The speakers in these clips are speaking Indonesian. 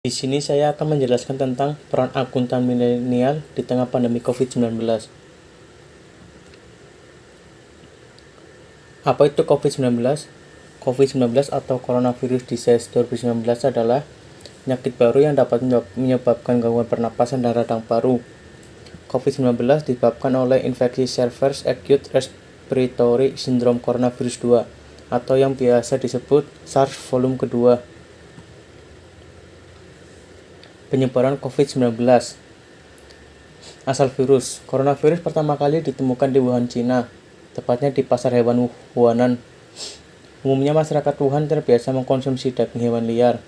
Di sini saya akan menjelaskan tentang peran akuntan milenial di tengah pandemi COVID-19. Apa itu COVID-19? COVID-19 atau Coronavirus Disease 2019 adalah penyakit baru yang dapat menyebabkan gangguan pernapasan dan radang paru. COVID-19 disebabkan oleh infeksi Severe Acute Respiratory Syndrome Coronavirus 2 atau yang biasa disebut SARS volume kedua. Penyebaran COVID-19. Asal virus. Coronavirus pertama kali ditemukan di Wuhan, Cina, tepatnya di pasar hewan Wuhanan. Umumnya masyarakat Wuhan terbiasa mengkonsumsi daging hewan liar.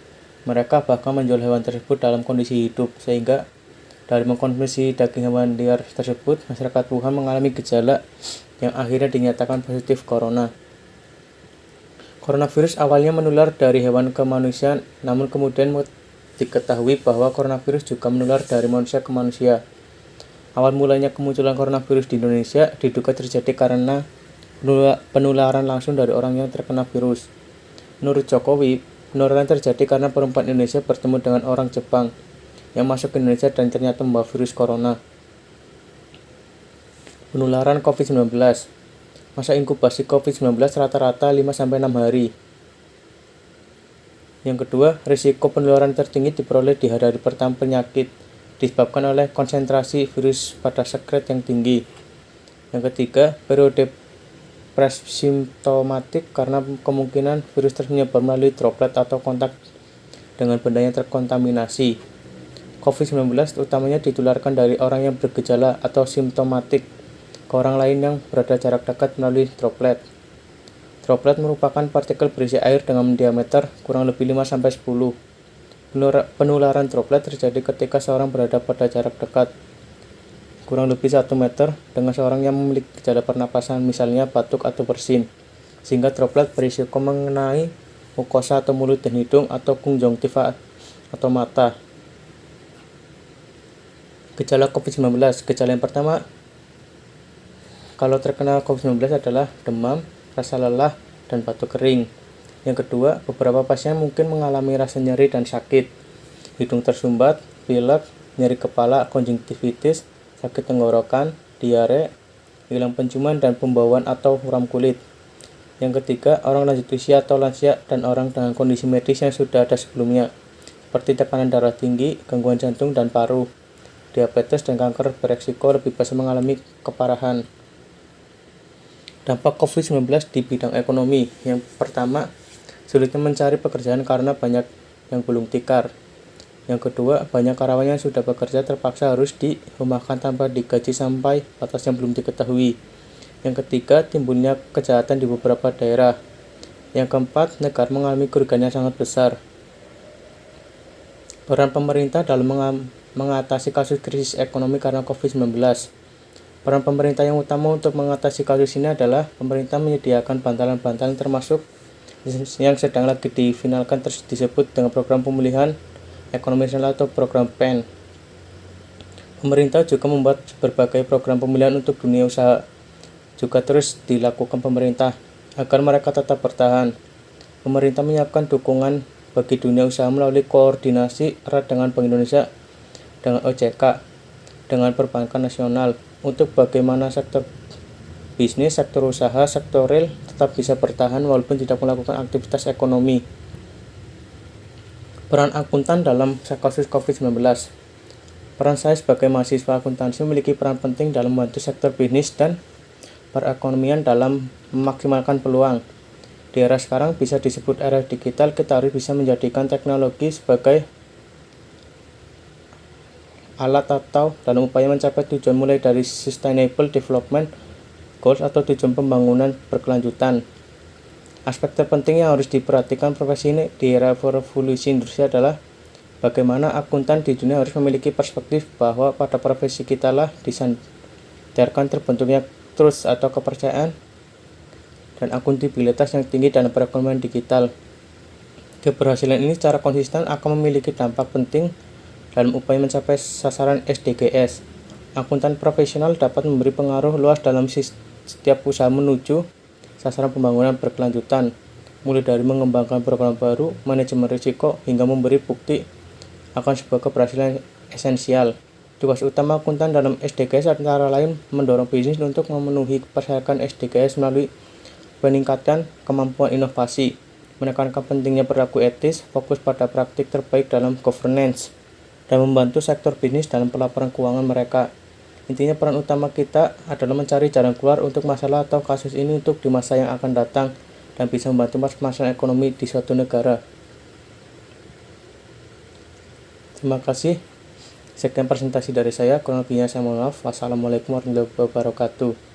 Mereka bahkan menjual hewan tersebut dalam kondisi hidup, sehingga dari mengkonsumsi daging hewan liar tersebut, masyarakat Wuhan mengalami gejala yang akhirnya dinyatakan positif corona. Coronavirus awalnya menular dari hewan ke manusia, namun kemudian diketahui bahwa coronavirus juga menular dari manusia ke manusia. Awal mulanya kemunculan coronavirus di Indonesia diduga terjadi karena penularan langsung dari orang yang terkena virus. Menurut Jokowi, penularan terjadi karena perempuan Indonesia bertemu dengan orang Jepang yang masuk ke Indonesia dan ternyata membawa virus corona. Penularan COVID-19. Masa inkubasi COVID-19 rata-rata 5-6 hari. Yang kedua, risiko penularan tertinggi diperoleh di hari pertama penyakit, disebabkan oleh konsentrasi virus pada sekret yang tinggi. Yang ketiga, periode presimptomatik karena kemungkinan virus menyebar melalui droplet atau kontak dengan benda yang terkontaminasi. COVID-19 utamanya ditularkan dari orang yang bergejala atau simptomatik ke orang lain yang berada jarak dekat melalui droplet. Droplet merupakan partikel berisi air dengan diameter kurang lebih 5-10. Penularan droplet terjadi ketika seorang berada pada jarak dekat kurang lebih 1 meter dengan seorang yang memiliki gejala pernapasan, misalnya batuk atau bersin, sehingga droplet berisiko mengenai mukosa atau mulut dan hidung atau konjungtiva atau mata. Gejala COVID-19. Gejala yang pertama kalau terkena COVID-19 adalah demam, rasa lelah, dan batuk kering. Yang kedua, beberapa pasien mungkin mengalami rasa nyeri dan sakit, hidung tersumbat, pilek, nyeri kepala, konjungtivitis, sakit tenggorokan, diare, hilang penciuman, dan pembauan atau muram kulit. Yang ketiga, orang lanjut usia atau lansia dan orang dengan kondisi medis yang sudah ada sebelumnya, seperti tekanan darah tinggi, gangguan jantung dan paru, diabetes, dan kanker beresiko lebih besar mengalami keparahan. Dampak COVID-19 di bidang ekonomi. Yang pertama, sulitnya mencari pekerjaan karena banyak yang belum tikar. Yang kedua, banyak karyawan yang sudah bekerja terpaksa harus dirumahkan tanpa digaji sampai batas yang belum diketahui. Yang ketiga, timbulnya kejahatan di beberapa daerah. Yang keempat, negara mengalami kerugian yang sangat besar. Peran pemerintah dalam mengatasi kasus krisis ekonomi karena COVID-19. Peran pemerintah yang utama untuk mengatasi kasus ini adalah pemerintah menyediakan bantalan-bantalan termasuk yang sedang lagi difinalkan disebut dengan program pemulihan ekonomi nasional atau program PEN. Pemerintah juga membuat berbagai program pemulihan untuk dunia usaha juga terus dilakukan pemerintah agar mereka tetap bertahan. Pemerintah menyiapkan dukungan bagi dunia usaha melalui koordinasi erat dengan Bank Indonesia, dengan OJK, dengan perbankan nasional, untuk bagaimana sektor bisnis, sektor usaha, sektor real tetap bisa bertahan walaupun tidak melakukan aktivitas ekonomi. Peran akuntan dalam kasus COVID-19. Peran saya sebagai mahasiswa akuntansi memiliki peran penting dalam membantu sektor bisnis dan perekonomian dalam memaksimalkan peluang. Di era sekarang bisa disebut era digital, kita harus bisa menjadikan teknologi sebagai alat atau dalam upaya mencapai tujuan mulai dari Sustainable Development Goals atau tujuan pembangunan berkelanjutan. Aspek terpenting yang harus diperhatikan profesi ini di era revolusi industri adalah bagaimana akuntan di dunia harus memiliki perspektif bahwa pada profesi kita lah disandarkan terbentuknya trust atau kepercayaan dan akuntabilitas yang tinggi dalam perekonomian digital. Keberhasilan ini secara konsisten akan memiliki dampak penting dalam upaya mencapai sasaran SDGs. Akuntan profesional dapat memberi pengaruh luas dalam setiap usaha menuju sasaran pembangunan berkelanjutan, mulai dari mengembangkan program baru, manajemen risiko, hingga memberi bukti akan sebuah keberhasilan esensial. Tugas utama akuntan dalam SDGs antara lain mendorong bisnis untuk memenuhi persyaratan SDGs melalui peningkatan kemampuan inovasi, menekankan pentingnya perilaku etis, fokus pada praktik terbaik dalam governance, dan membantu sektor bisnis dalam pelaporan keuangan mereka. Intinya peran utama kita adalah mencari jalan keluar untuk masalah atau kasus ini untuk di masa yang akan datang dan bisa membantu masalah ekonomi di suatu negara. Terima kasih. Sekian presentasi dari saya. Kurang lebihnya saya mohon maaf. Wassalamualaikum warahmatullahi wabarakatuh.